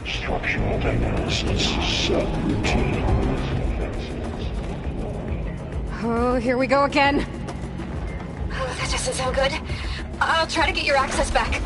Structural analysis subroutine. Oh, here we go again. Oh, that doesn't sound good. I'll try to get your access back.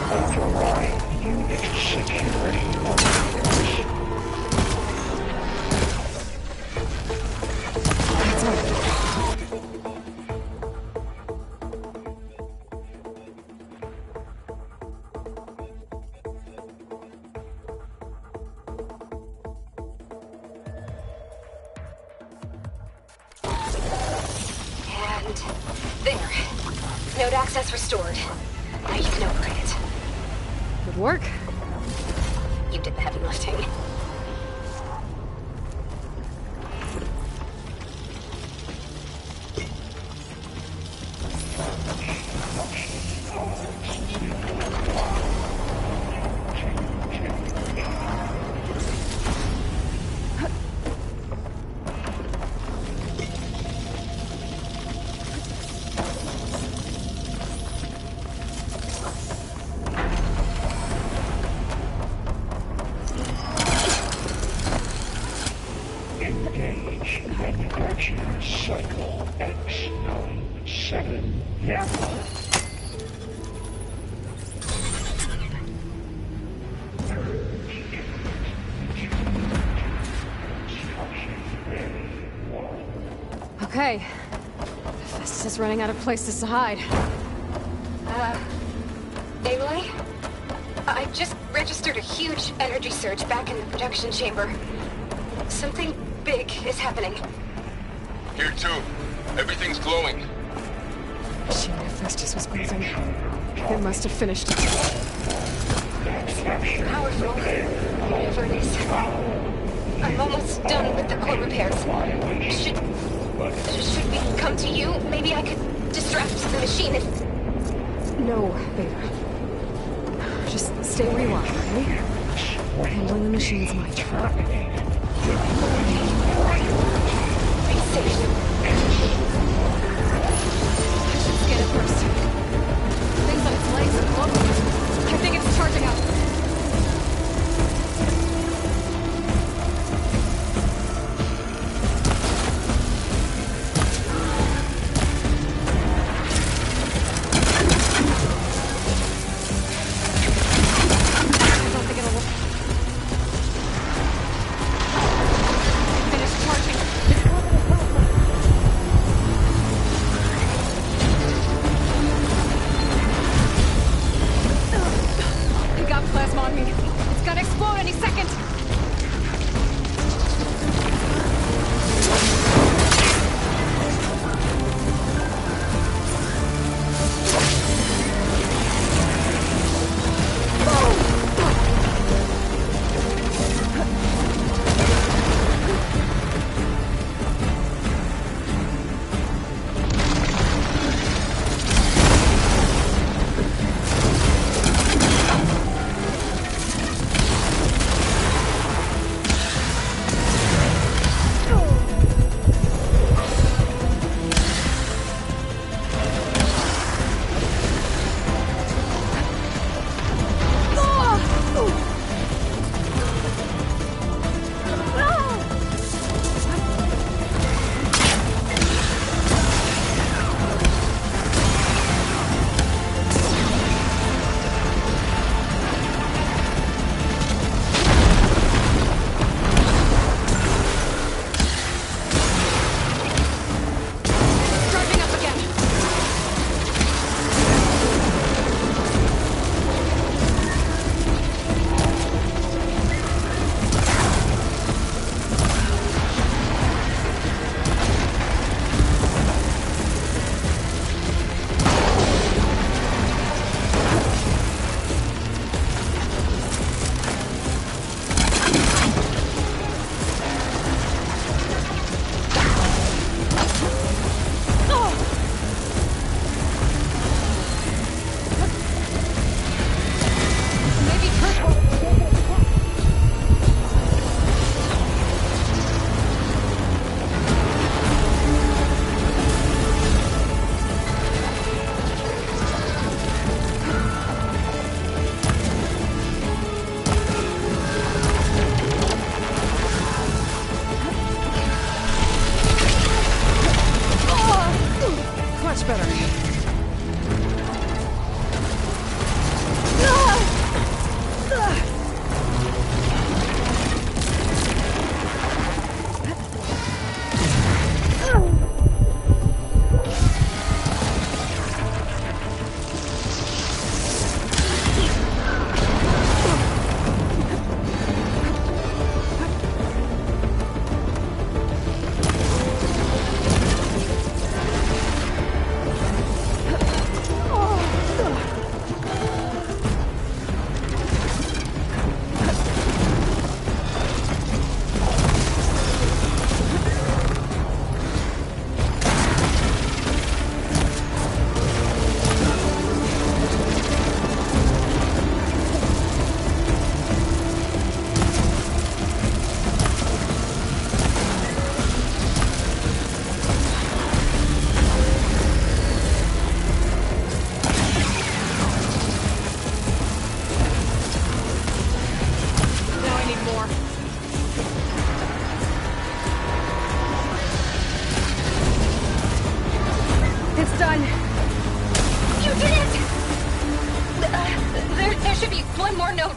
Override unit security options. That's right. And there. Node access restored. Now you can operate it. Good work. You did the heavy lifting. Engage manufacturing cycle X97 Gamma. Okay. This is running out of places to hide. Emily? I just registered a huge energy surge back in the production chamber. Something big is happening. Here too. Everything's glowing. Shit, Hephaestus was breathing. It must have finished. Powerful. Whatever it is. I'm almost done with the core repairs. Should we come to you? Maybe I could distract the machine if... No, Beta. Just stay where you are, okay? Handling the machine's my job. Be safe. I should scan it first. Things on its legs are glowing. I think it's charging up.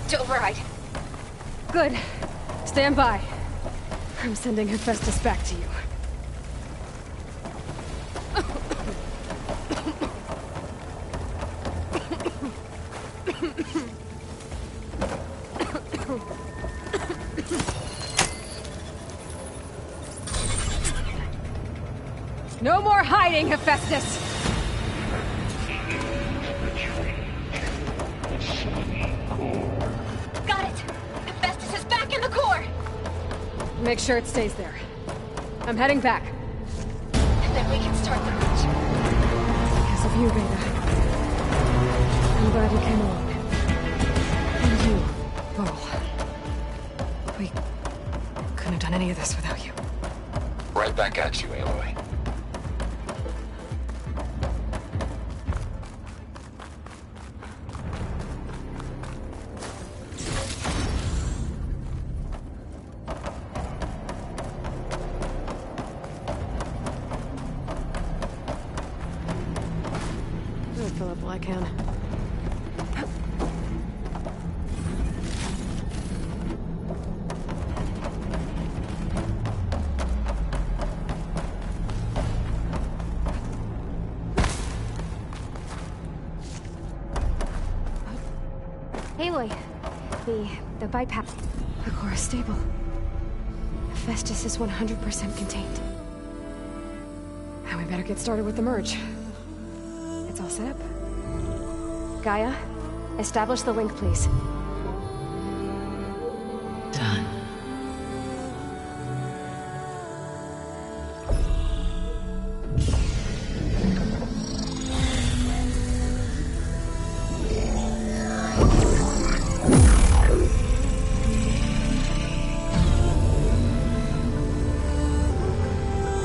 to override. Good. Stand by. I'm sending Hephaestus back to you. No more hiding, Hephaestus! Got it! Hephaestus is back in the core! Make sure it stays there. I'm heading back. And then we can start the march. Because of you, Beta. I'm glad you came along. And you, Vol. We couldn't have done any of this without you. Right back at you, Aloy. I'll fill up while I can. Aloy, the bypass. The core is stable. Hephaestus is 100% contained. And we better get started with the merge. It's all set up. Gaia, establish the link, please. Done.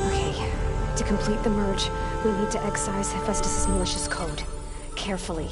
Okay, to complete the merge, we need to excise Hephaestus' malicious code. Carefully.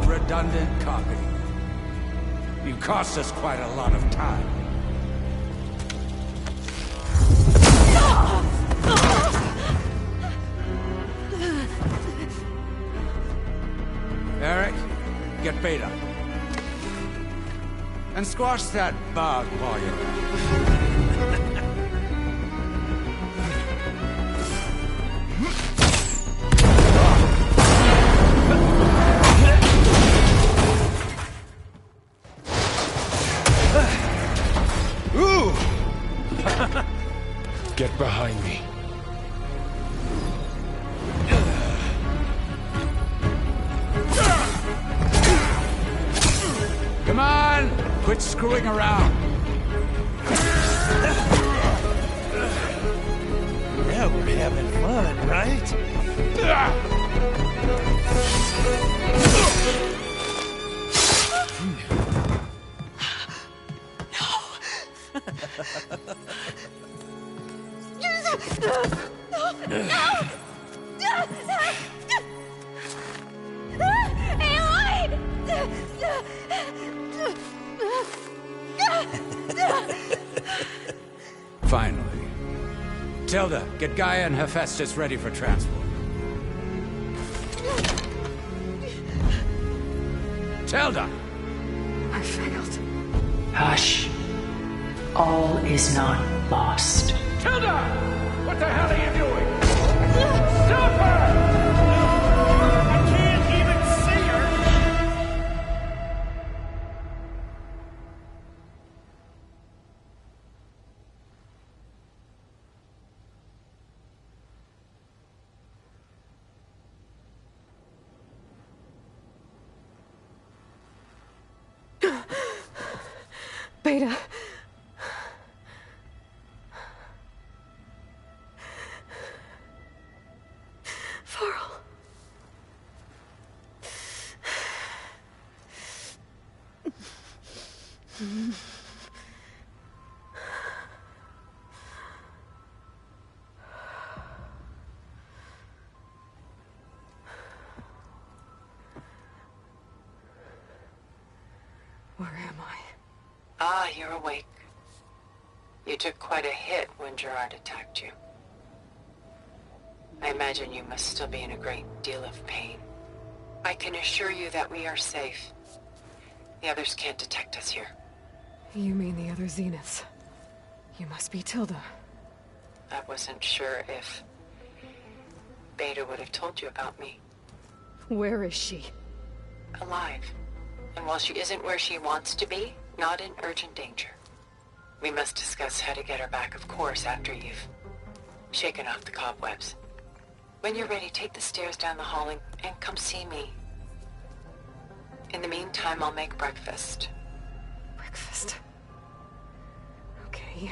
Redundant copy. You cost us quite a lot of time. Eric, get Beta. And squash that bug while you're at it. Get behind me. Come on! Quit screwing around. Yeah, we're having fun, right? Finally. Tilda, get Gaia and Hephaestus ready for transport. Tilda! I failed. Hush. All is not lost. Tilda! What the hell are you doing? Stop her! I can't even see her! Beta. Farrell. Where am I? Ah, you're awake. You took quite a hit when Gerard attacked you. I imagine you must still be in a great deal of pain. I can assure you that we are safe. The others can't detect us here. You mean the other Zeniths? You must be Tilda. I wasn't sure if Beta would have told you about me. Where is she? Alive. And while she isn't where she wants to be, not in urgent danger. We must discuss how to get her back, of course, after you've shaken off the cobwebs. When you're ready, take the stairs down the hall and come see me. In the meantime, I'll make breakfast. Breakfast. Okay.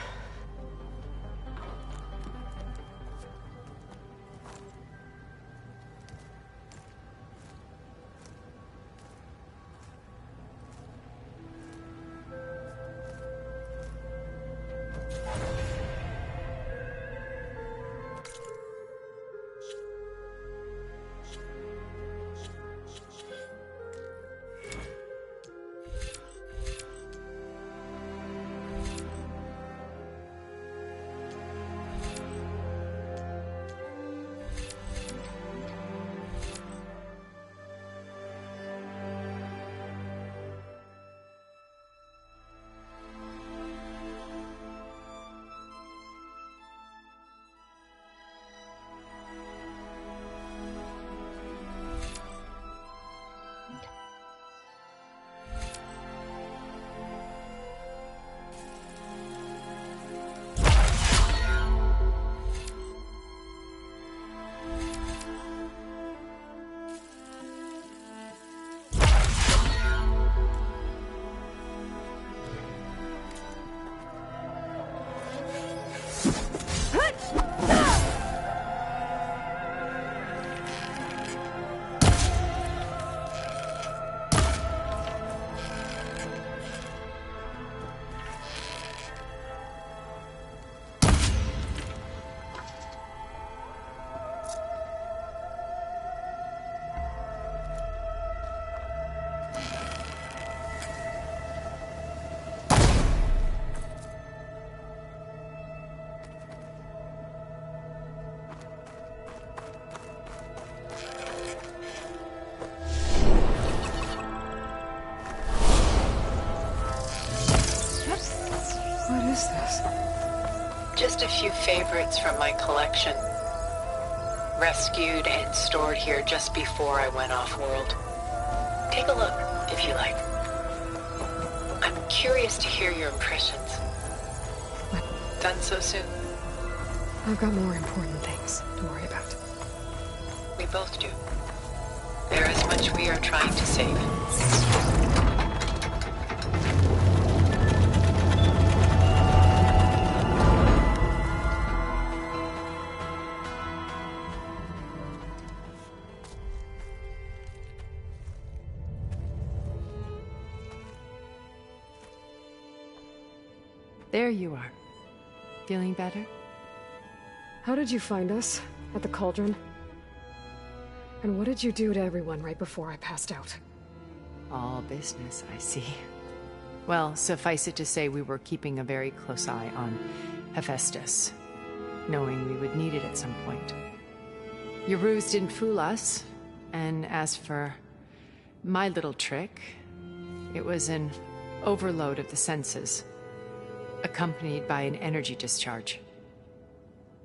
What is this? Just a few favorites from my collection. Rescued and stored here just before I went off-world. Take a look, if you like. I'm curious to hear your impressions. Done so soon? I've got more important things to worry about. We both do. There is much we are trying to save. There you are. Feeling better? How did you find us? At the cauldron? And what did you do to everyone right before I passed out? All business, I see. Well, suffice it to say we were keeping a very close eye on Hephaestus, knowing we would need it at some point. Your ruse didn't fool us, and as for my little trick, It was an overload of the senses, accompanied by an energy discharge.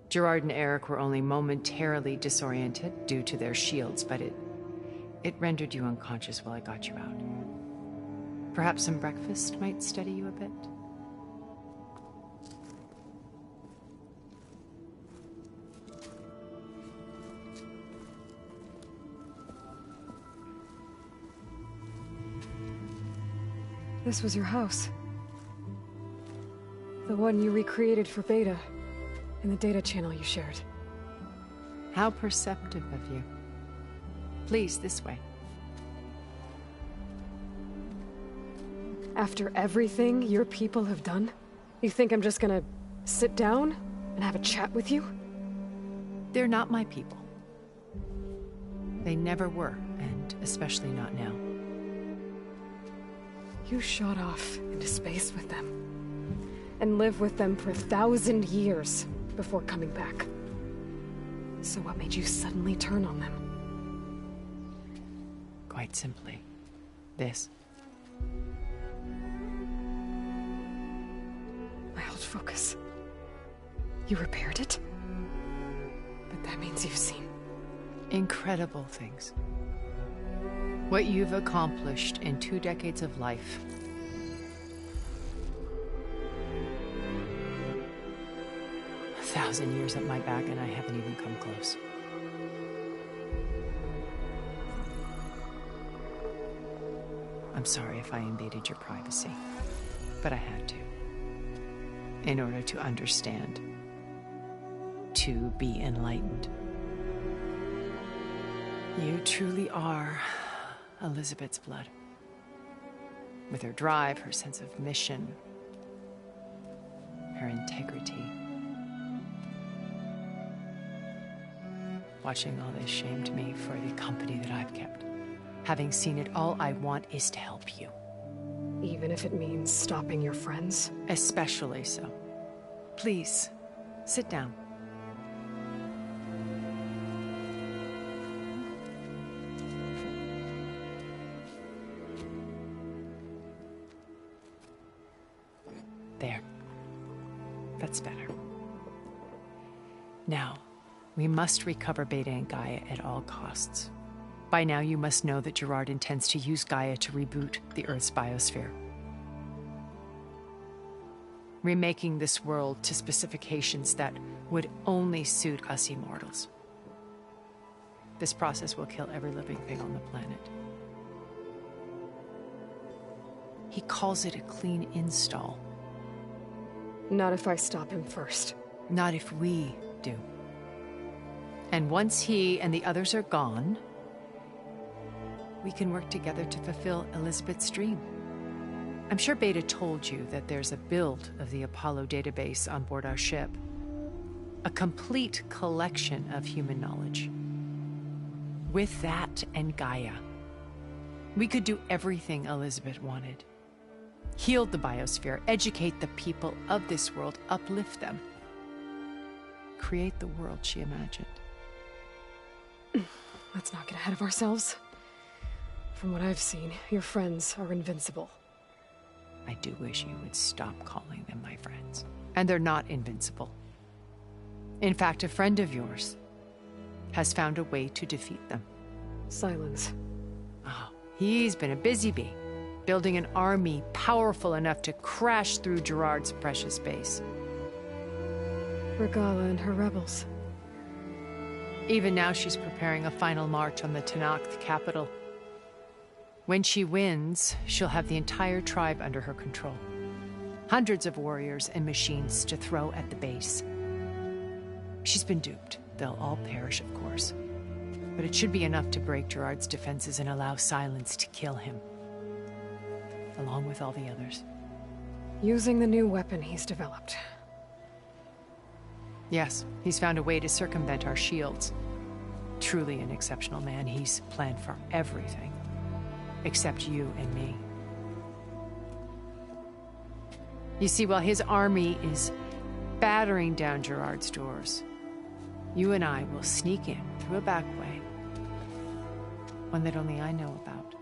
Gerard and Eric were only momentarily disoriented due to their shields, but it rendered you unconscious while I got you out. Perhaps some breakfast might steady you a bit? This was your house. The one you recreated for Beta, in the data channel you shared. How perceptive of you. Please, this way. After everything your people have done, you think I'm just gonna sit down and have a chat with you? They're not my people. They never were, and especially not now. You shot off into space with them, and lived with them for 1,000 years before coming back. So what made you suddenly turn on them? Quite simply, this. My old focus. You repaired it? But that means you've seen... Incredible things. What you've accomplished in 2 decades of life. A 1,000 years at my back and I haven't even come close. I'm sorry if I invaded your privacy, but I had to. In order to understand. To be enlightened. You truly are Elizabeth's blood. With her drive, her sense of mission, her integrity. Watching all this shamed me for the company that I've kept. Having seen it, all I want is to help you. Even if it means stopping your friends? Especially so. Please, sit down. There. That's better. Now, we must recover Beta and Gaia at all costs. By now, you must know that Gerard intends to use Gaia to reboot the Earth's biosphere. Remaking this world to specifications that would only suit us immortals. This process will kill every living thing on the planet. He calls it a clean install. Not if I stop him first. Not if we do. And once he and the others are gone, we can work together to fulfill Elizabeth's dream. I'm sure Beta told you that there's a build of the Apollo database on board our ship. A complete collection of human knowledge. With that and Gaia, we could do everything Elizabeth wanted. Heal the biosphere, educate the people of this world, uplift them. Create the world she imagined. Let's not get ahead of ourselves. From what I've seen, your friends are invincible. I do wish you would stop calling them my friends. And they're not invincible. In fact, a friend of yours has found a way to defeat them. Silence. Oh, he's been a busy bee, building an army powerful enough to crash through Gerard's precious base. Regala and her rebels. Even now, she's preparing a final march on the Tenakth capital. When she wins, she'll have the entire tribe under her control. Hundreds of warriors and machines to throw at the base. She's been duped. They'll all perish, of course. But it should be enough to break Gerard's defenses and allow Silence to kill him. Along with all the others. Using the new weapon he's developed. Yes, he's found a way to circumvent our shields. Truly an exceptional man. He's planned for everything. Except you and me. You see, while his army is battering down Gerard's doors, you and I will sneak in through a back way. One that only I know about.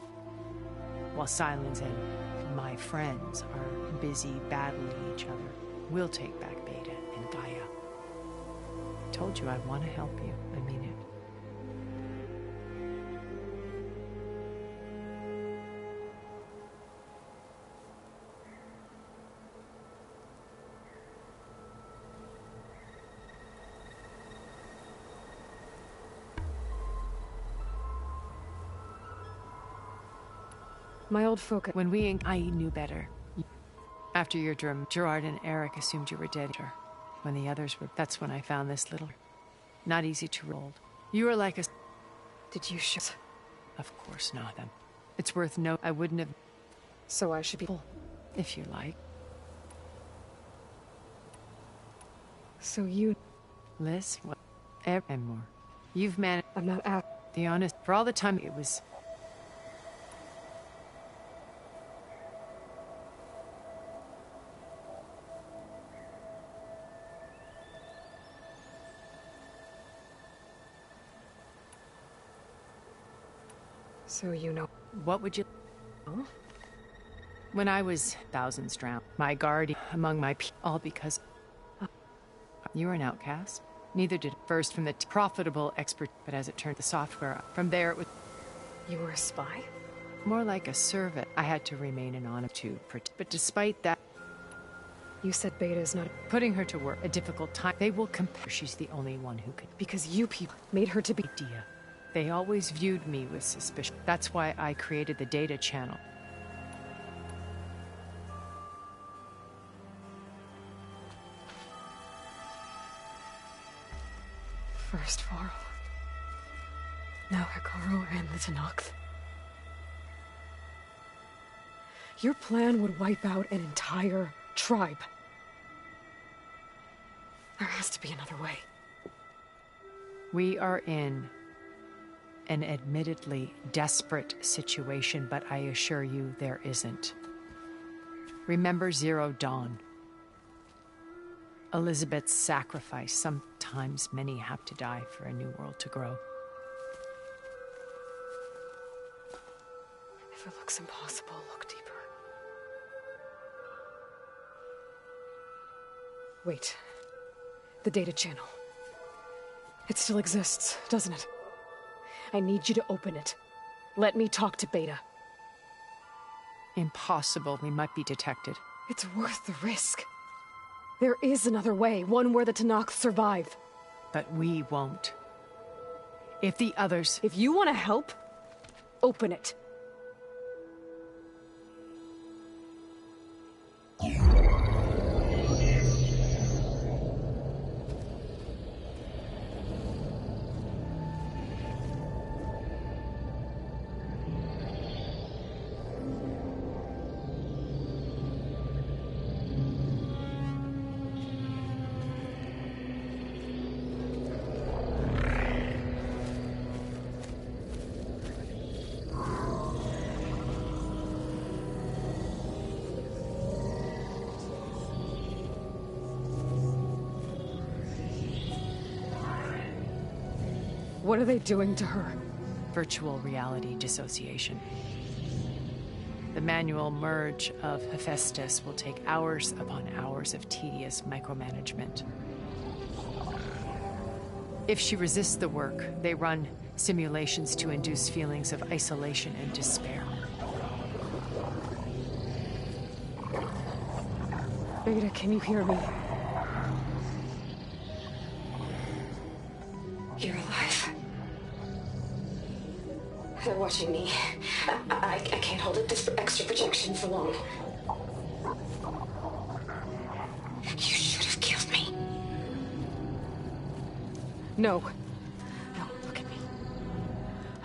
while Silence and my friends are busy battling each other. We'll take back Beta and Gaia. Told you I want to help you. I mean it. My old focus. When I knew better. After your dream, Gerard and Eric assumed you were dead. When the others were, that's when I found this little... Not easy to hold. You were like a... Did you shoot? Of course not. It's worth no... I wouldn't have... So I should be... If you like. So you... Liz, what? And more. You've managed... I'm not at... The honest... For all the time it was... So you know... What would you... Huh? When I was thousands drowned, my guardian among my people, all because... You were an outcast. Neither did first from the profitable expert, but as it turned the software, from there it was... You were a spy? More like a servant. I had to remain anonymous to protect. But despite that... You said Beta is not... Putting her to work, a difficult time. They will compare. She's the only one who could... Because you people made her to be... Idea. They always viewed me with suspicion. That's why I created the data channel. First Varl. Now Hikaru and the Tenakth. Your plan would wipe out an entire tribe. There has to be another way. We are in an admittedly desperate situation, but I assure you there isn't. Remember Zero Dawn. Elizabeth's sacrifice. Sometimes many have to die for a new world to grow. If it looks impossible, look deeper. Wait. The data channel. It still exists, doesn't it? I need you to open it. Let me talk to Beta. Impossible. We might be detected. It's worth the risk. There is another way, one where the Tenakth survive. But we won't. If the others... If you want to help, open it. What are they doing to her? Virtual reality dissociation. The manual merge of Hephaestus will take hours upon hours of tedious micromanagement. If she resists the work, they run simulations to induce feelings of isolation and despair. Beta, can you hear me? You're alive. They're watching me. I can't hold up this extra projection for long. You should have killed me. No. No, look at me.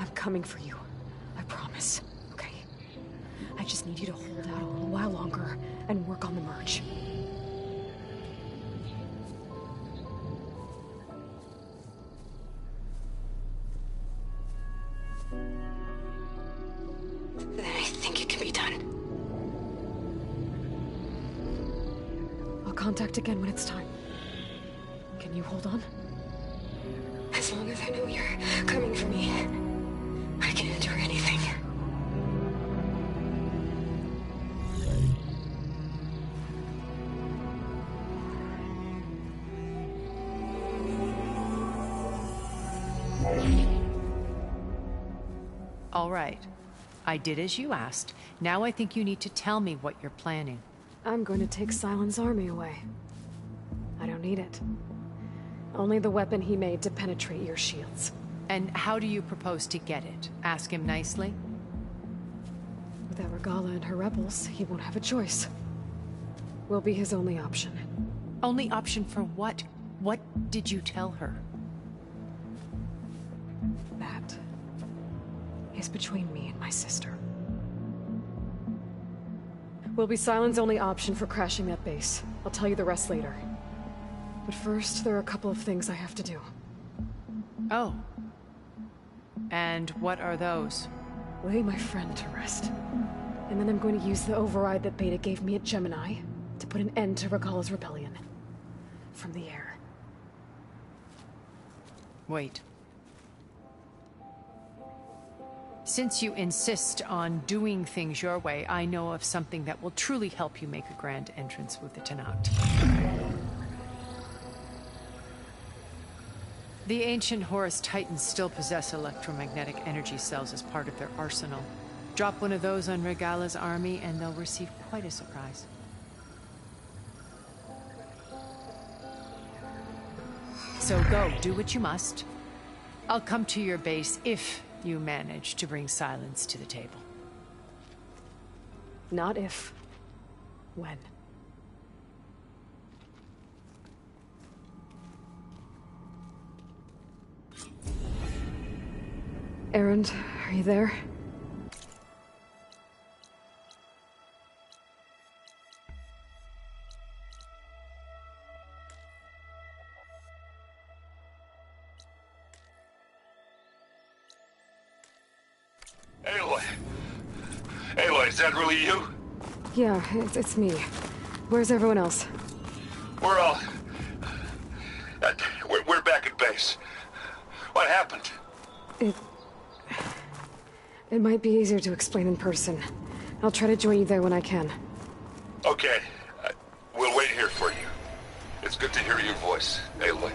I'm coming for you. I promise. Okay? I just need you to hold out a little while longer and work on the merge. Then I think it can be done. I'll contact again when it's time. Can you hold on? As long as I know you're coming for me, I can endure anything. All right. I did as you asked. Now I think you need to tell me what you're planning. I'm going to take Silent's army away. I don't need it. Only the weapon he made to penetrate your shields. And how do you propose to get it? Ask him nicely? Without Regala and her rebels, he won't have a choice. We'll be his only option. Only option for what? What did you tell her? That is between me and my sister. Will be Silent's only option for crashing that base. I'll tell you the rest later. But first, there are a couple of things I have to do. Oh. And what are those? Lay my friend to rest. And then I'm going to use the override that Beta gave me at Gemini to put an end to Regala's rebellion. From the air. Wait. Since you insist on doing things your way, I know of something that will truly help you make a grand entrance with the Tenat. The ancient Horus Titans still possess electromagnetic energy cells as part of their arsenal. Drop one of those on Regala's army and they'll receive quite a surprise. So go, do what you must. I'll come to your base if you manage to bring Silence to the table. Not if. When. Erend, are you there? Aloy! Aloy, is that really you? Yeah, it's me. Where's everyone else? We're all... we're back at base. What happened? It might be easier to explain in person. I'll try to join you there when I can. Okay. We'll wait here for you. It's good to hear your voice, Aloy.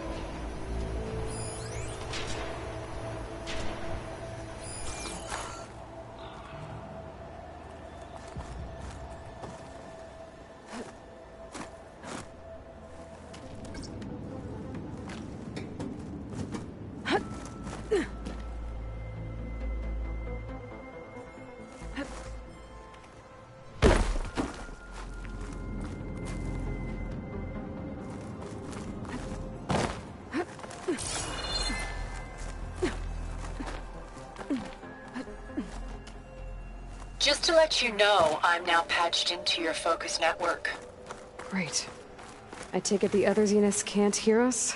Just to let you know, I'm now patched into your focus network. Great. I take it the other Zeniths can't hear us?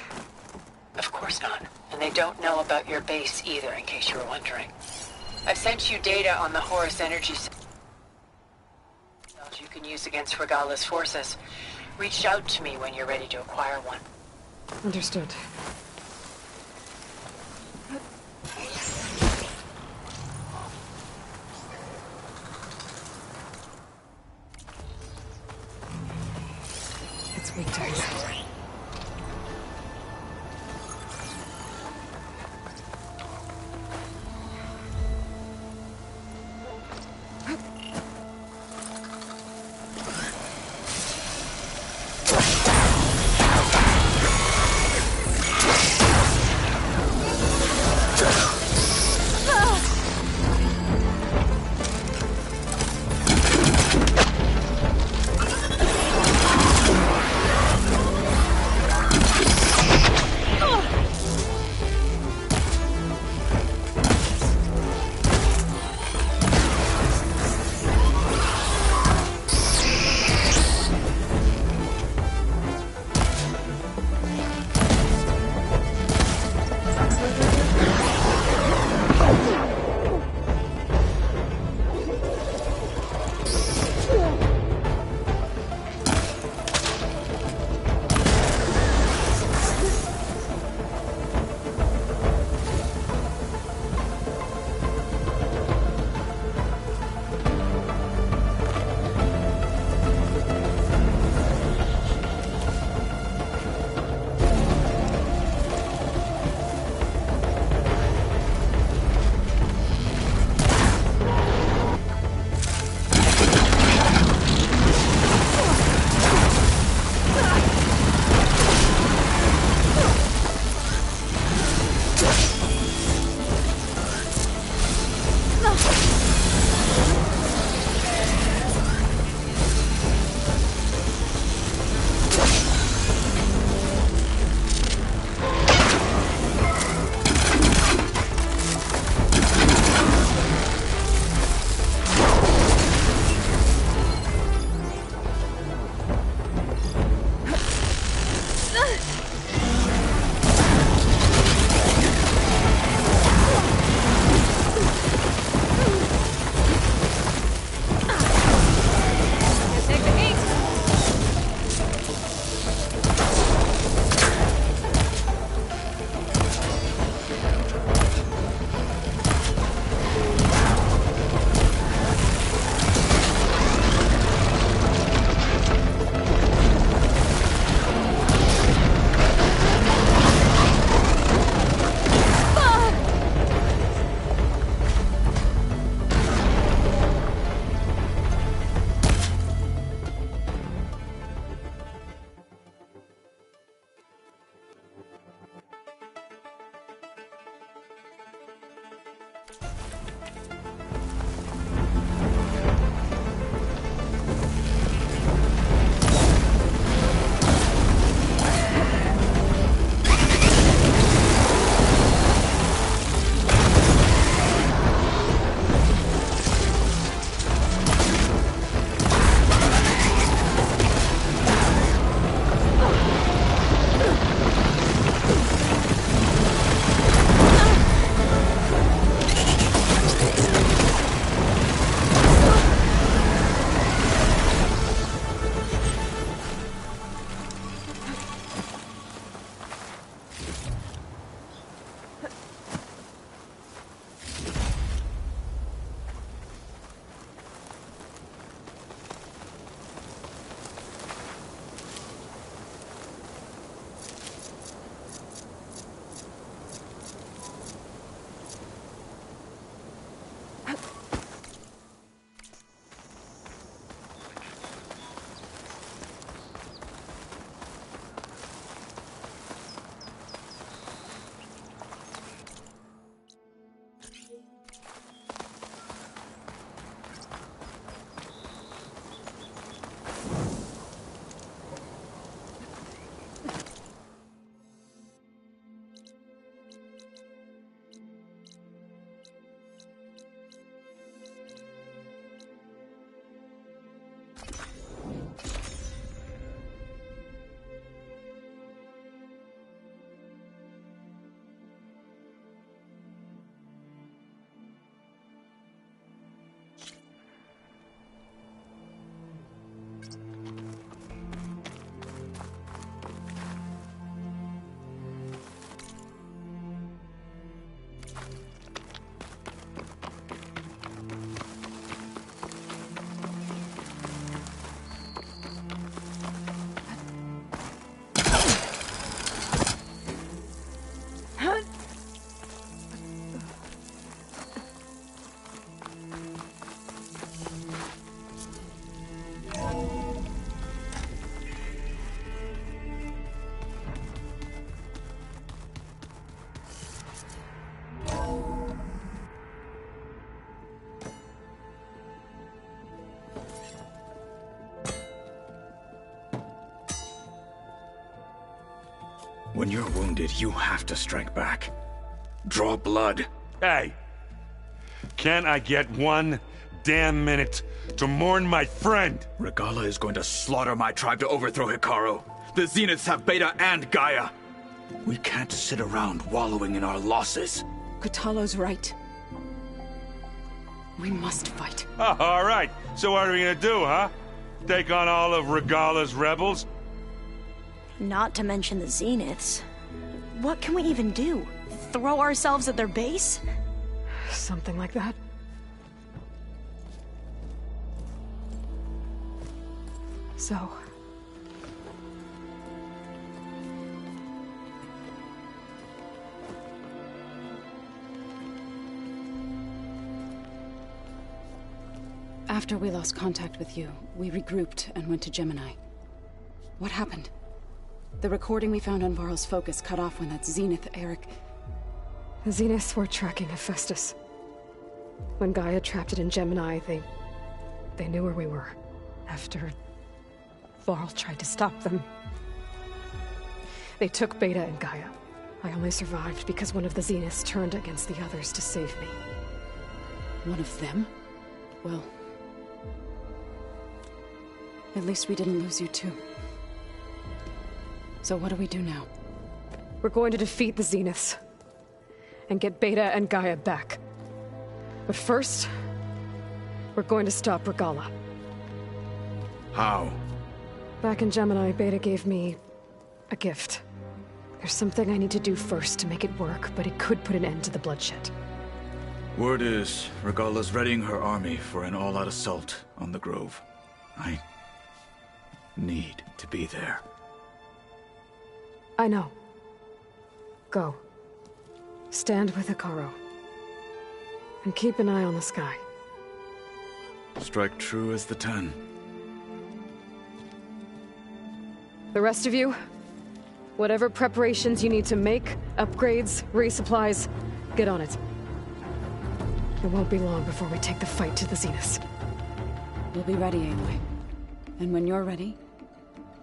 Of course not. And they don't know about your base either, in case you were wondering. I've sent you data on the Horus energy cells you can use against Regala's forces. Reach out to me when you're ready to acquire one. Understood. It's weak to me. When you're wounded, you have to strike back. Draw blood. Hey! Can't I get one damn minute to mourn my friend? Regala is going to slaughter my tribe to overthrow Hikaru. The Zeniths have Beta and Gaia. We can't sit around wallowing in our losses. Kotallo's right. We must fight. Oh, all right. So what are we gonna do, huh? Take on all of Regala's rebels? Not to mention the Zeniths. What can we even do? Throw ourselves at their base? Something like that. So... After we lost contact with you, we regrouped and went to Gemini. What happened? The recording we found on Varl's focus cut off when that Zenith, Eric... The Zeniths were tracking Hephaestus. When Gaia trapped it in Gemini, they knew where we were. After... Varl tried to stop them. They took Beta and Gaia. I only survived because one of the Zeniths turned against the others to save me. One of them? Well... At least we didn't lose you too. So what do we do now? We're going to defeat the Zeniths. And get Beta and Gaia back. But first... we're going to stop Regala. How? Back in Gemini, Beta gave me... a gift. There's something I need to do first to make it work, but it could put an end to the bloodshed. Word is, Regala's readying her army for an all-out assault on the Grove. I... need to be there. I know. Go. Stand with Hikaru. And keep an eye on the sky. Strike true as the 10. The rest of you, whatever preparations you need to make, upgrades, resupplies, get on it. It won't be long before we take the fight to the Zeniths. We'll be ready, Aloy. And when you're ready,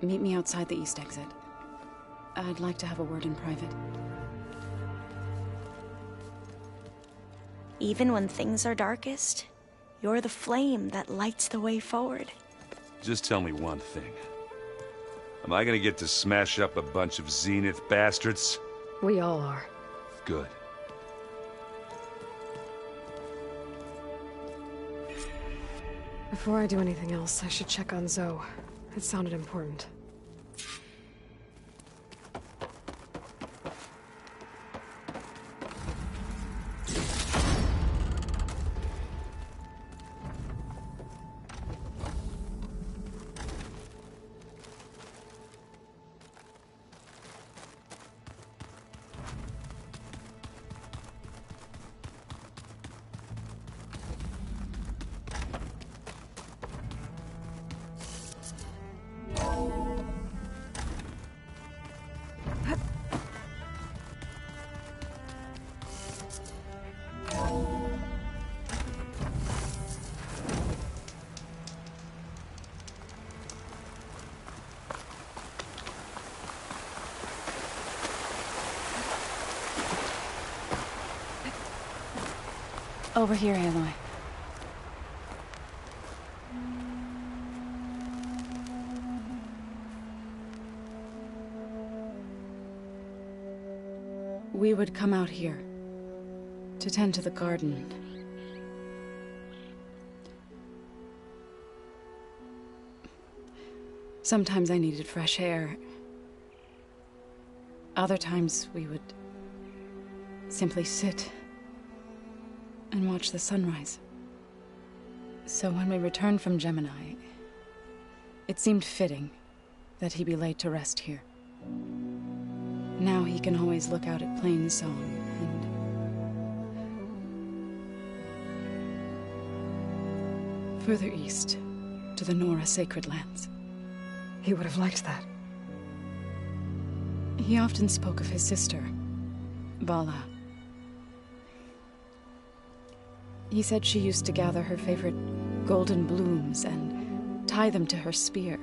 meet me outside the east exit. I'd like to have a word in private. Even when things are darkest, you're the flame that lights the way forward. Just tell me one thing. Am I gonna get to smash up a bunch of Zenith bastards? We all are. Good. Before I do anything else, I should check on Zoe. It sounded important. Over here, Aloy. We would come out here to tend to the garden. Sometimes I needed fresh air. Other times we would simply sit and watch the sunrise. So when we returned from Gemini, it seemed fitting that he be laid to rest here. Now he can always look out at Plainsong and further east to the Nora sacred lands. He would have liked that. He often spoke of his sister, Vala. He said she used to gather her favorite golden blooms and tie them to her spear.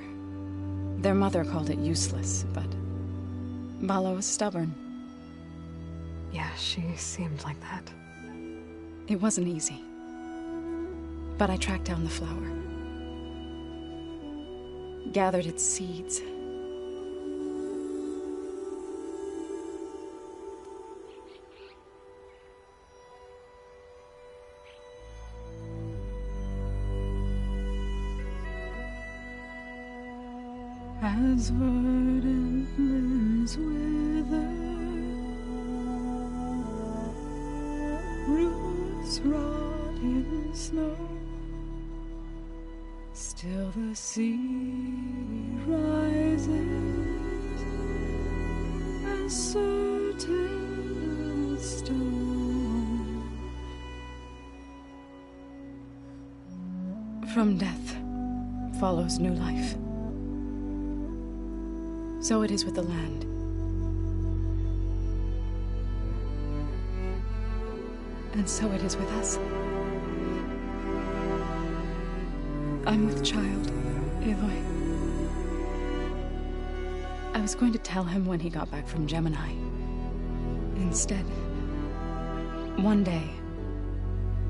Their mother called it useless, but Vala was stubborn. Yeah, she seemed like that. It wasn't easy. But I tracked down the flower. Gathered its seeds. As verdant limbs wither, roots rot in snow, still the sea rises, as certain as stone. From death follows new life. So it is with the land. And so it is with us. I'm with child, Aloy. I was going to tell him when he got back from Gemini. Instead, one day,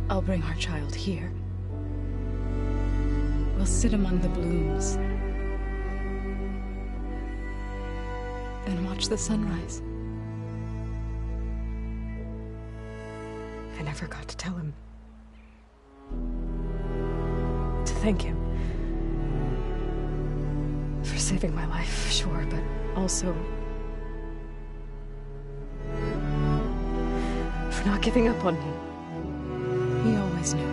I'll bring our child here. We'll sit among the blooms and watch the sunrise. I never got to tell him. To thank him. For saving my life, sure, but also for not giving up on me. He always knew.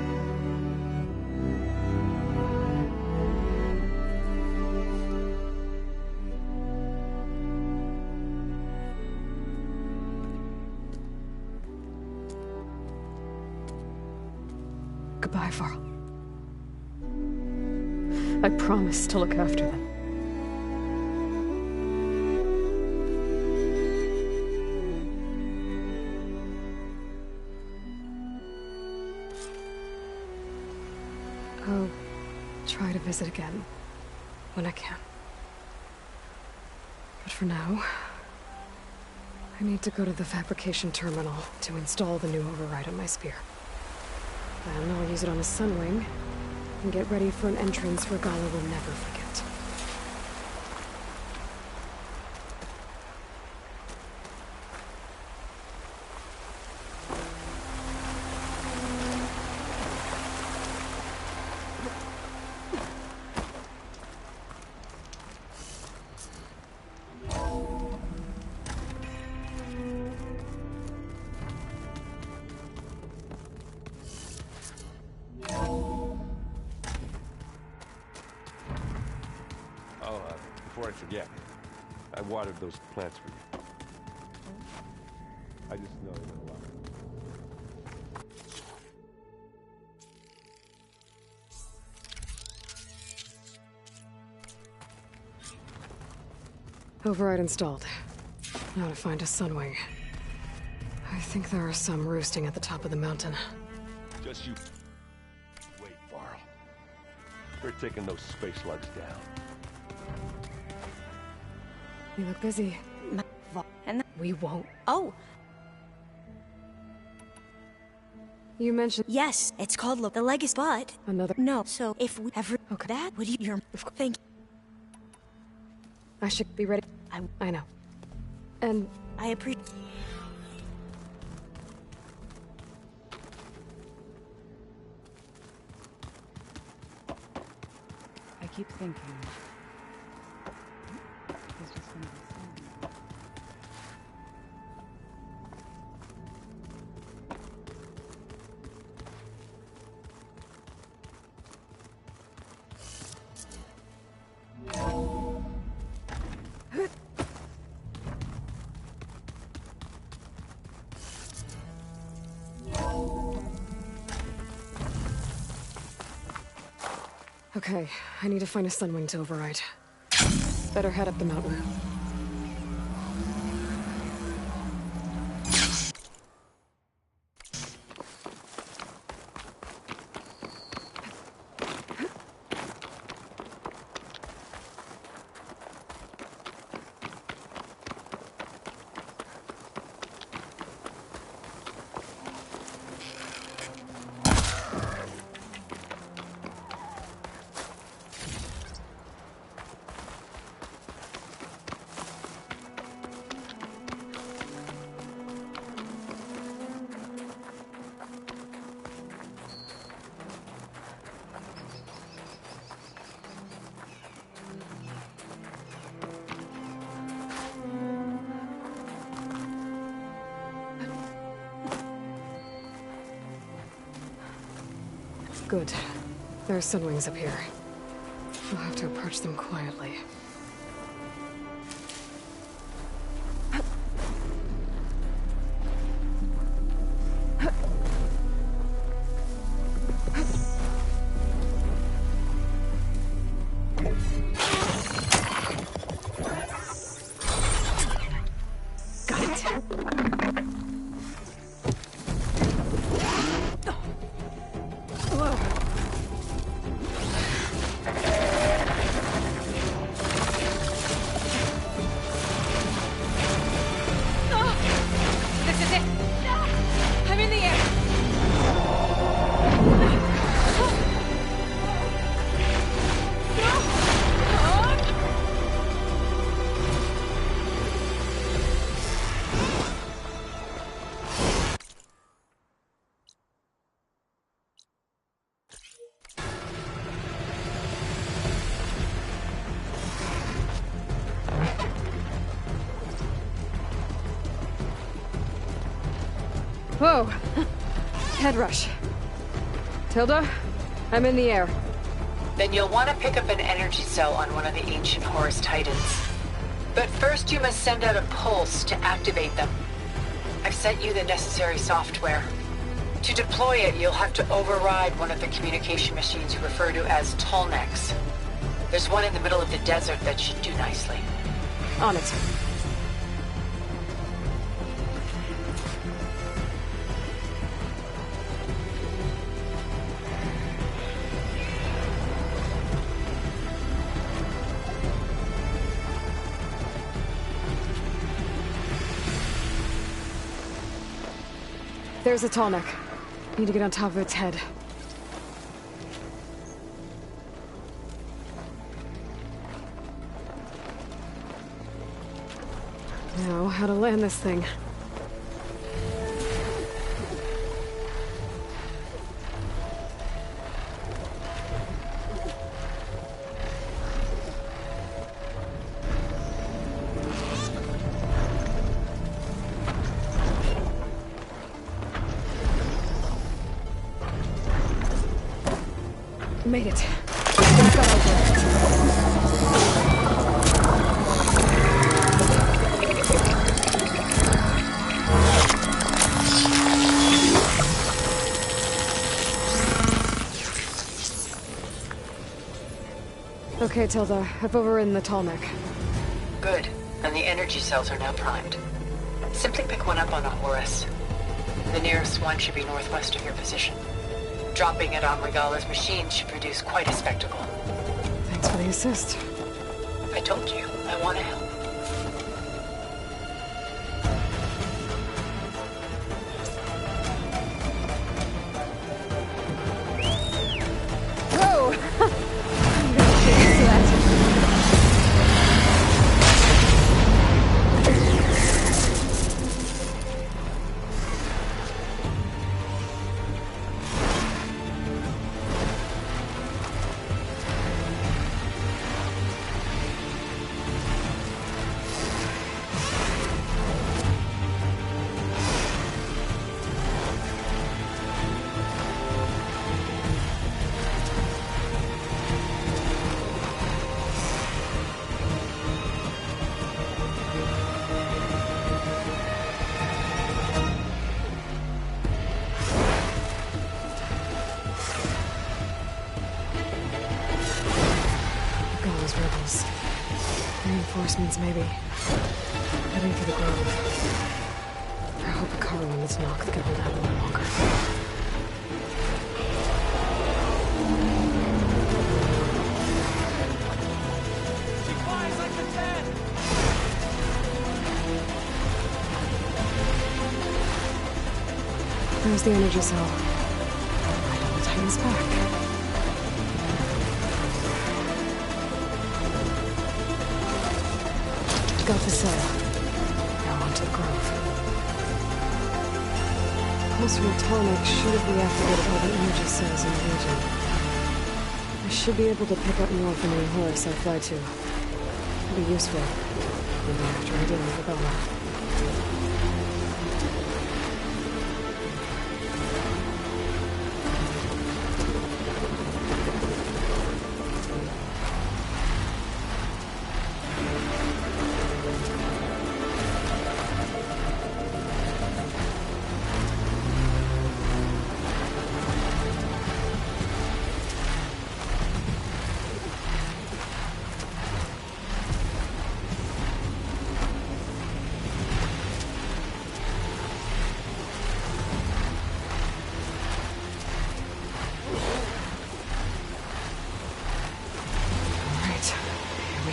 Goodbye, Varl. I promise to look after them. I'll try to visit again when I can. But for now, I need to go to the fabrication terminal to install the new override on my spear. Then I'll use it on a sunwing and get ready for an entrance Regala will never forget. Before I forget, I watered those plants for you. I just know that a lot. Override installed. Now to find a sunwing. I think there are some roosting at the top of the mountain. Just you wait, Varl. We're taking those space slugs down. You look busy. And we won't. Oh! You mentioned... Yes, it's called the Legacy, but... Another... No, so if we ever... Okay. That, would you... Thank you. I should be ready. I know. And... I appreciate... I keep thinking... He's just gonna be sad. Okay, I need to find a sunwing to override. Better head up the mountain. Good. There are sunwings up here. We'll have to approach them quietly. Whoa! Head rush. Tilda, I'm in the air. Then you'll want to pick up an energy cell on one of the ancient Horus Titans. But first you must send out a pulse to activate them. I've sent you the necessary software. To deploy it, you'll have to override one of the communication machines you refer to as Tallnecks. There's one in the middle of the desert that should do nicely. On it. There's a Tallneck. Need to get on top of its head. Now, how to land this thing. Made it. Okay, Tilda. I've overridden the Tallneck. Good. And the energy cells are now primed. Simply pick one up on a Horus. The nearest one should be northwest of your position. Dropping it on Regala's machine should produce quite a spectacle. Thanks for the assist. I told you, I want to help. Whoa! I'm gonna get used to that. Rebels. Reinforcements, maybe. Heading for the grove. I hope Hikaru and this knock can hold out a little longer. She flies like a jet! There's the energy cell. Right on the Titan's back. Got the cell. Now onto the grove. Pulse from the Tallneck should have reactivated all the energy cells in the region. I should be able to pick up more from the Horus I fly to. It'll be useful. Maybe after I deal with Regala.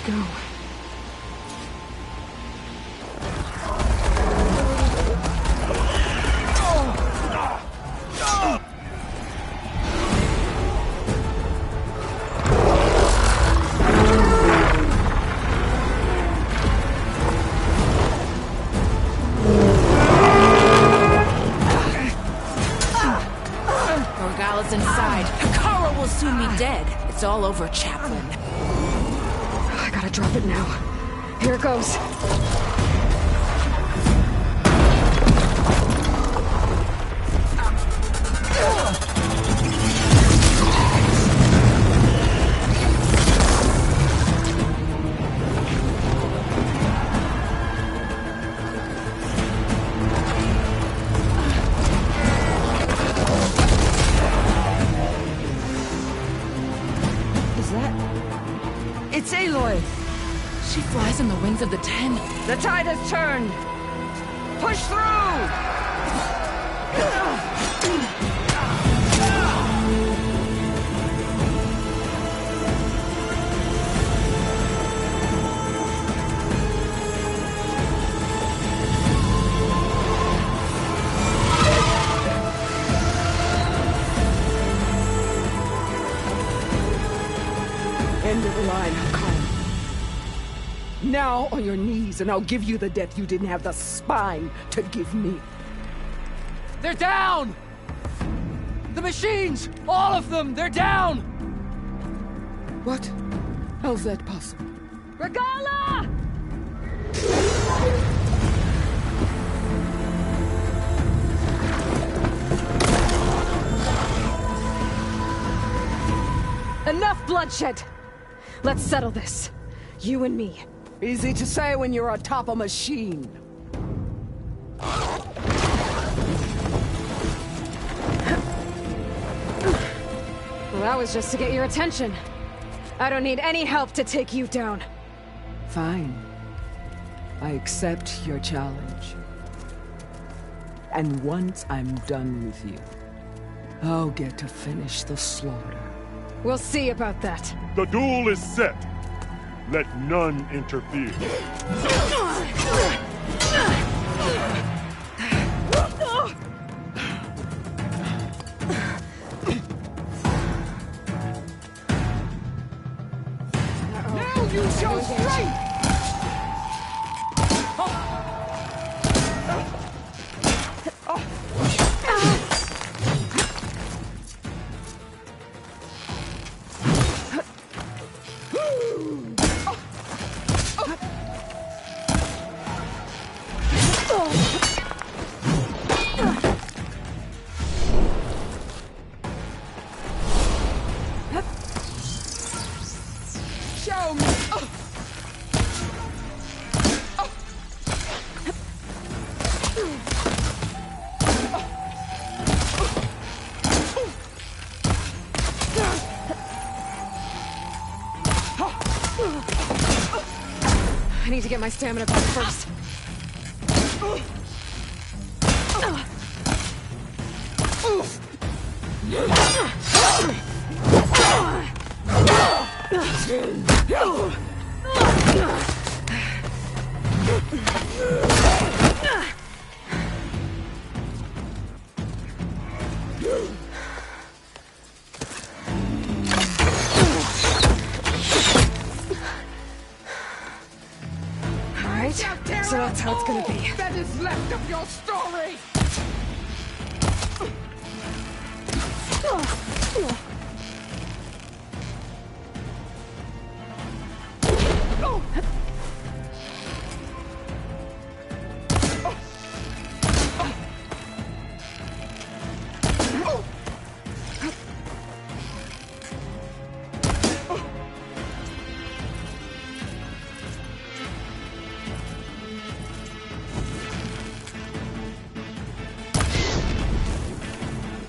go. Morgala's inside. Hikaru will soon be dead. It's all over, Chaplain. I gotta drop it now. Here it goes. It's Aloy! She flies on the wings of the Ten. The tide has turned! Push through! End of the line, Hikaru. Now on your knees, and I'll give you the death you didn't have the spine to give me. They're down! The machines! All of them! They're down! What? How's that possible? Regala! Enough bloodshed! Let's settle this. You and me. Easy to say when you're atop a machine. Well, that was just to get your attention. I don't need any help to take you down. Fine. I accept your challenge. And once I'm done with you, I'll get to finish the slaughter. We'll see about that. The duel is set. Let none interfere. Now use your strength! Show me! I need to get my stamina back first. Alright, so that's how it's gonna be. That is left of your story!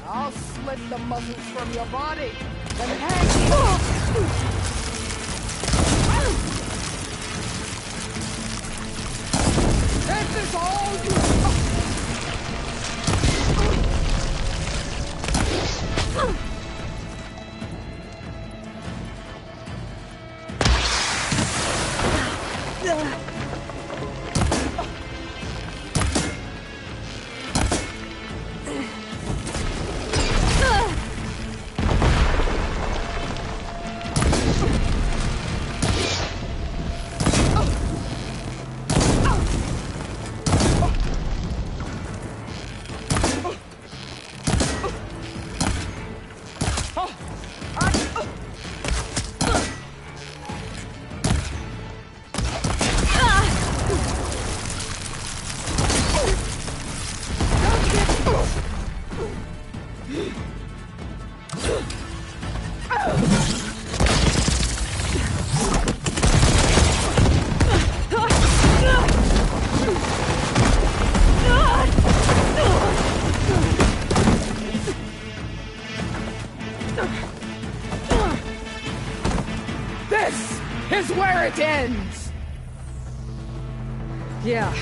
I'll slit the muscles from your body and hang you. This is all you. This is where it ends! Yeah,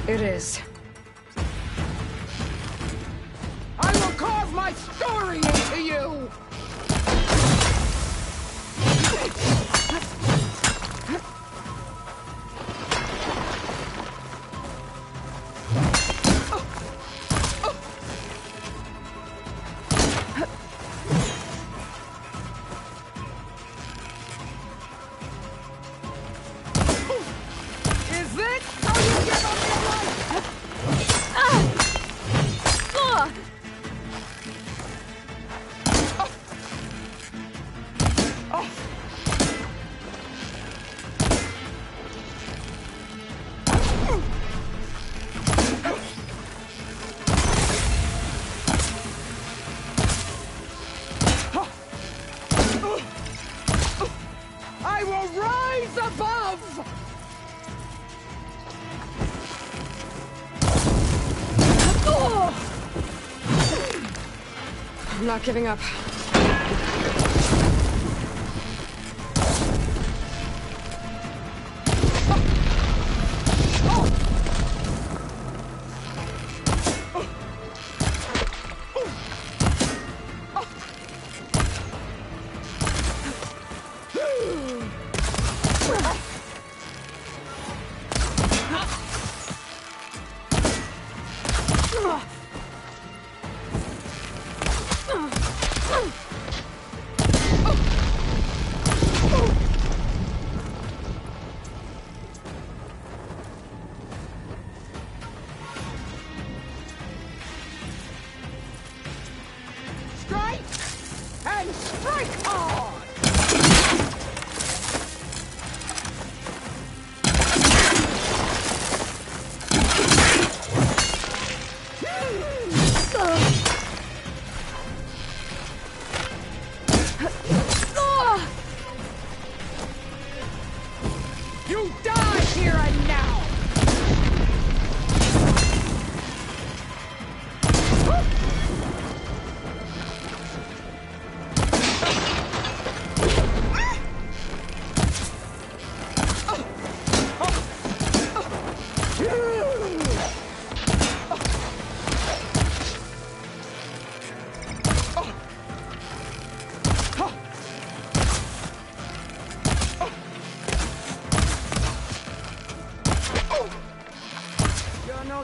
it is. I will carve my story into you! I'm not giving up.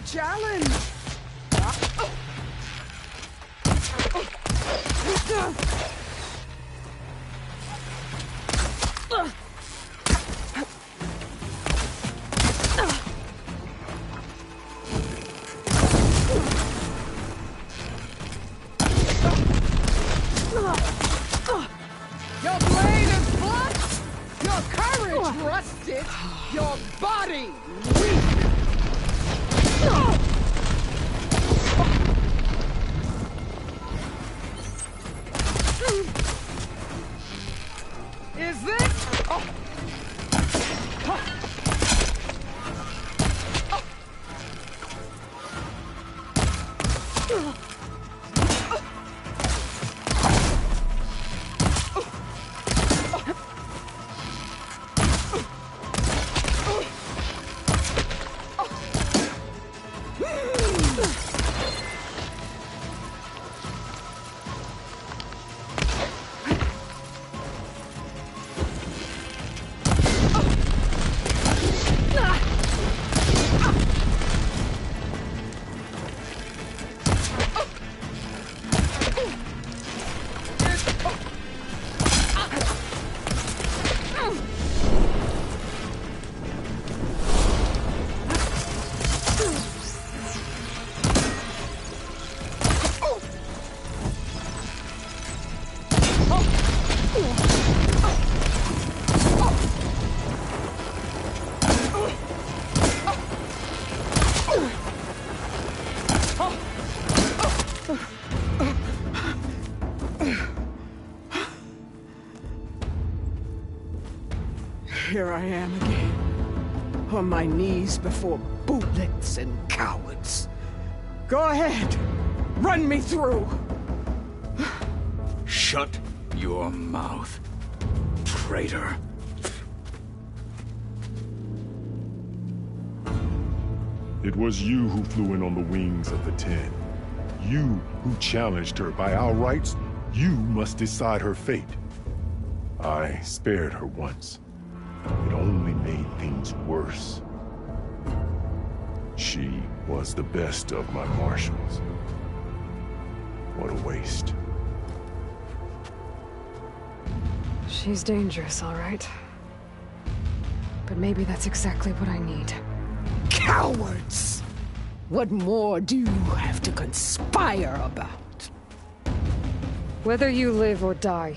Challenge! Your blade is blunt, your courage rusted, your body weak. Is this? Here I am again, on my knees before bootlets and cowards. Go ahead, run me through. Shut your mouth, traitor. It was you who flew in on the wings of the 10. You who challenged her by our rights. You must decide her fate. I spared her once. It only made things worse. She was the best of my marshals. What a waste. She's dangerous, all right. But maybe that's exactly what I need. Cowards! What more do you have to conspire about? Whether you live or die.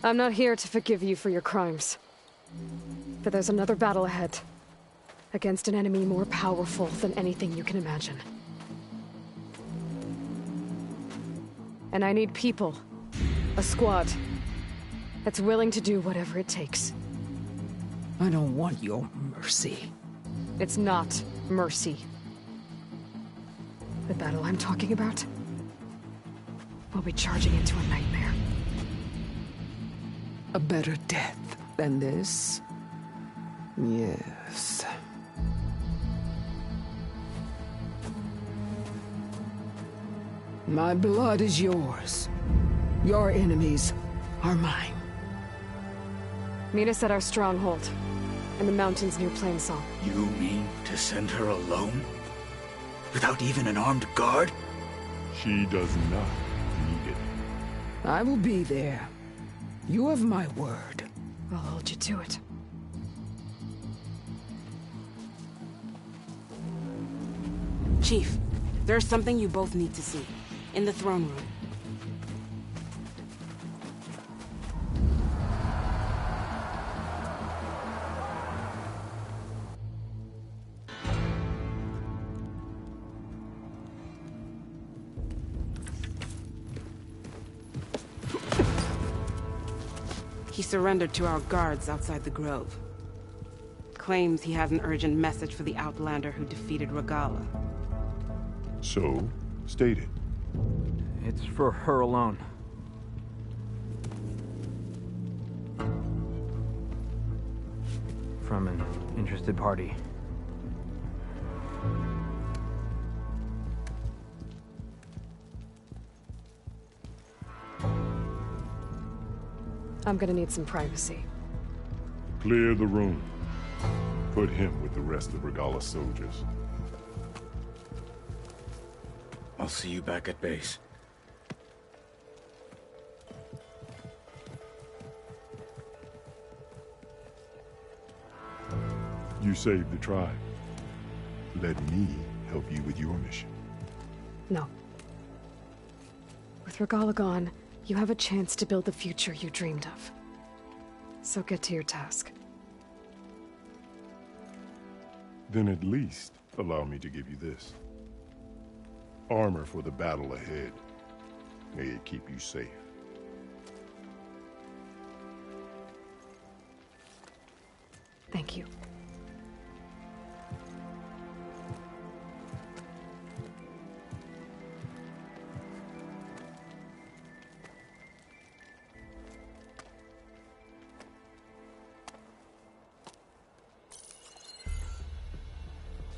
I'm not here to forgive you for your crimes. But there's another battle ahead. Against an enemy more powerful than anything you can imagine. And I need people. A squad. That's willing to do whatever it takes. I don't want your mercy. It's not mercy. The battle I'm talking about? We'll be charging into a nightmare. A better death than this? Yes. My blood is yours. Your enemies are mine. Meet us at our stronghold, in the mountains near Plainsong. You mean to send her alone? Without even an armed guard? She does not need it. I will be there. You have my word. I'll hold you to it. Chief, there's something you both need to see. In the throne room. He surrendered to our guards outside the grove. Claims he has an urgent message for the Outlander who defeated Regala. So, state it. It's for her alone. From an interested party. I'm gonna need some privacy. Clear the room. Put him with the rest of Regala's soldiers. I'll see you back at base. You saved the tribe. Let me help you with your mission. No. With Regala gone, you have a chance to build the future you dreamed of. So get to your task. Then at least allow me to give you this. Armor for the battle ahead. May it keep you safe. Thank you.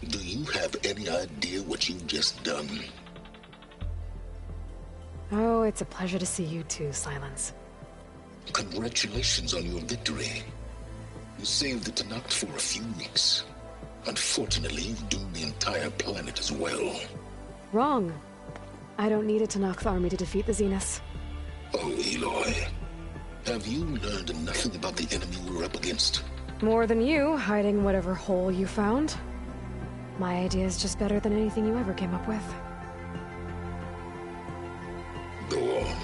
Do you have any idea what you've just done? Oh, it's a pleasure to see you too, Silence. Congratulations on your victory. You saved the Tanakh for a few weeks. Unfortunately, you've doomed the entire planet as well. Wrong. I don't need a Tanakh army to defeat the Zeniths. Oh, Eloy. Have you learned nothing about the enemy we're up against? More than you, hiding whatever hole you found. My idea is just better than anything you ever came up with. Go on.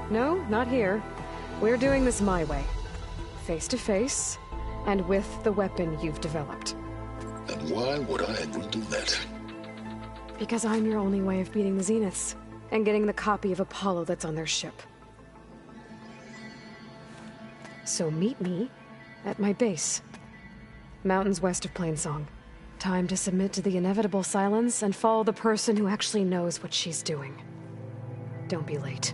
No, not here. We're doing this my way. Face to face, and with the weapon you've developed. And why would I agree to that? Because I'm your only way of beating the Zeniths, and getting the copy of Apollo that's on their ship. So meet me at my base. Mountains west of Plainsong. Time to submit to the inevitable silence and follow the person who actually knows what she's doing. Don't be late.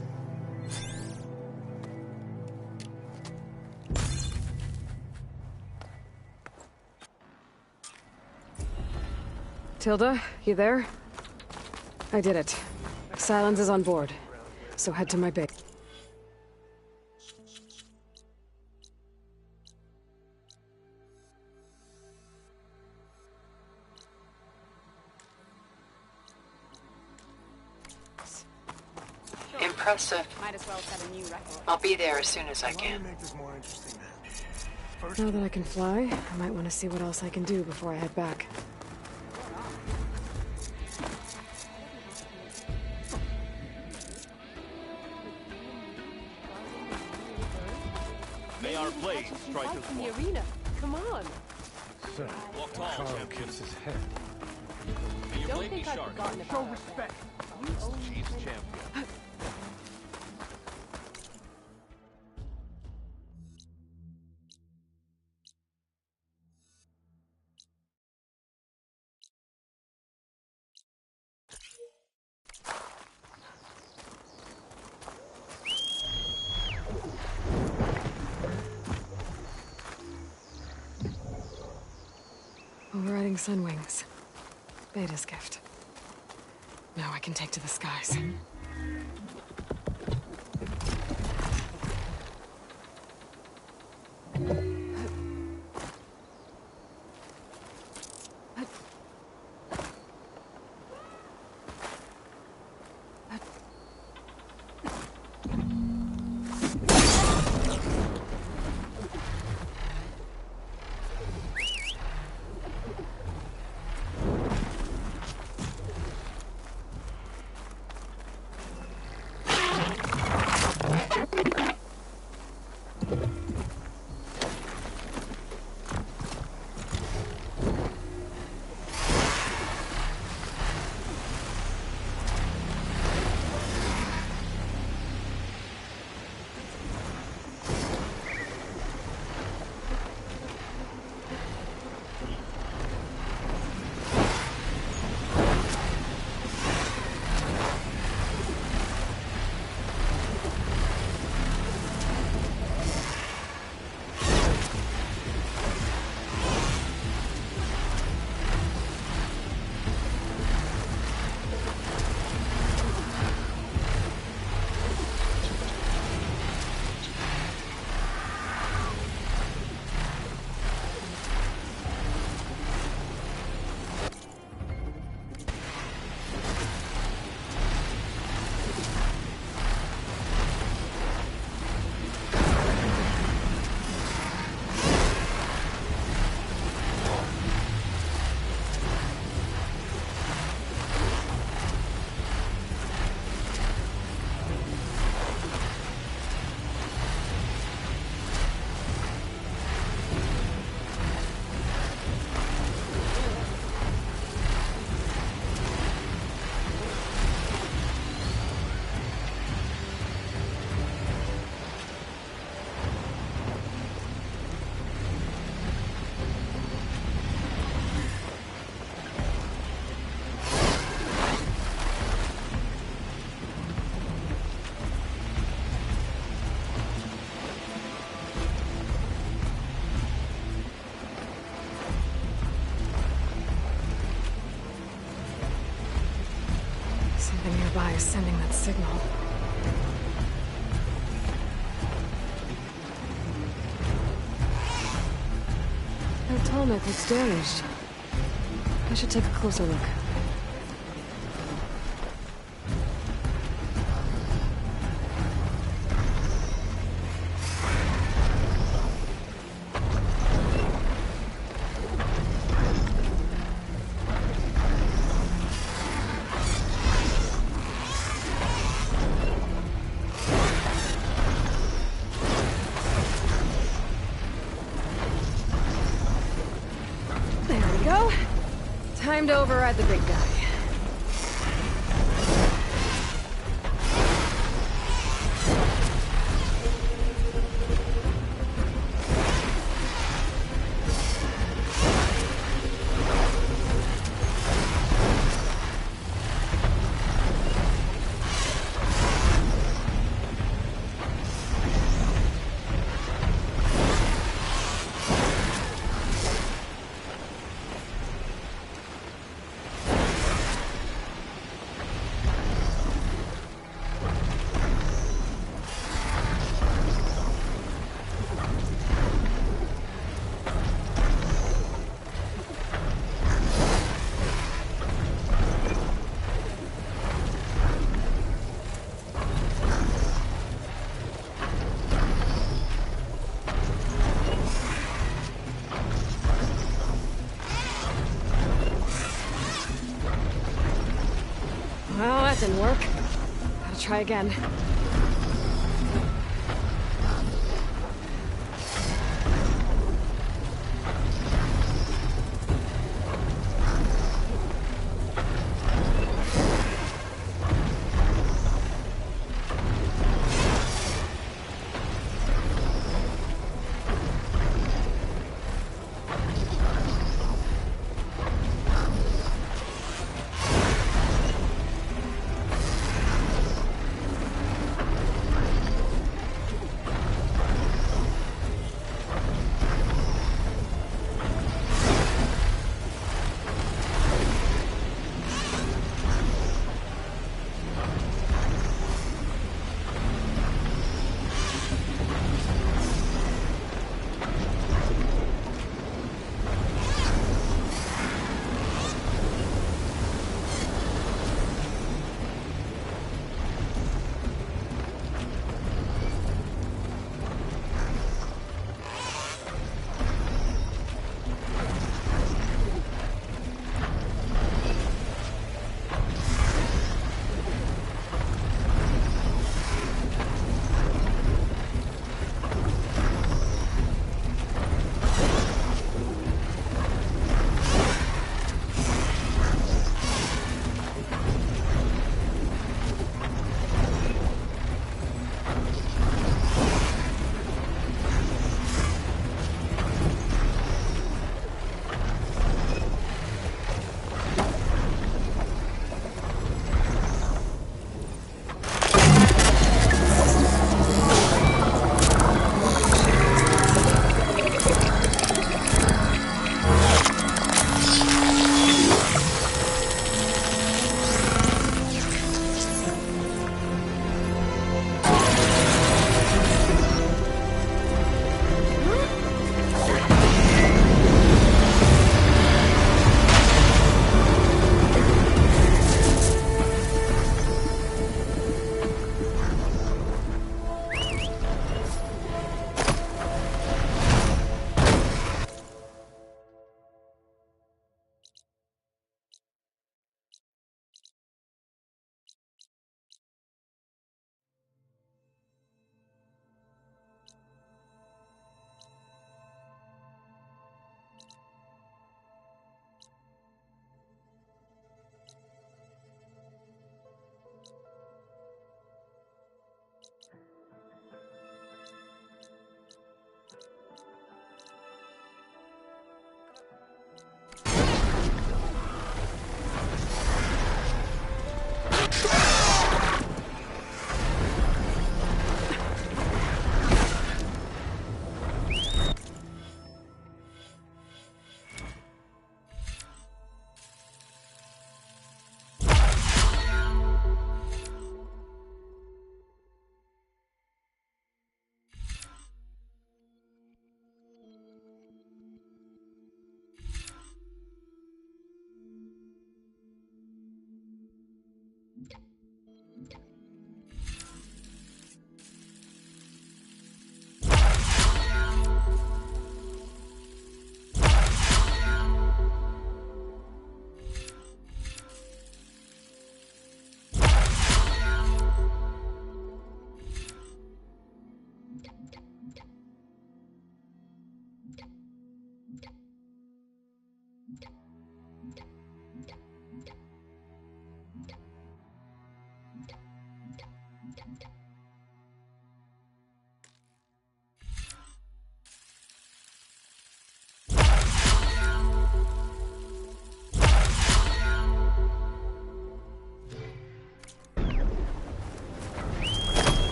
Tilda, you there? I did it. Silence is on board, so head to my base. Impressive. Might as well set a new record. I'll be there as soon as I can. Now that I can fly, I might want to see what else I can do before I head back. May our blades strike as In the one. arena. Come on. So, Walk tall, Carl champion. keeps his head. May your Don't blade be think I've sharp. forgotten Show about respect. You own Chief's champion. Overriding Sunwings. Beta's gift. Now I can take to the skies. Something nearby is sending that signal. That Tallneck looks damaged. I should take a closer look. Time to override the big guy. Well, that didn't work. Gotta try again.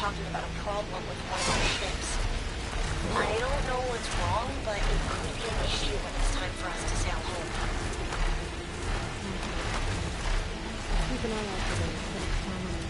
talking about a problem with one of our ships. I don't know what's wrong, but it could be an issue when it's time for us to sail home. Keep an eye out for them. But it's time on the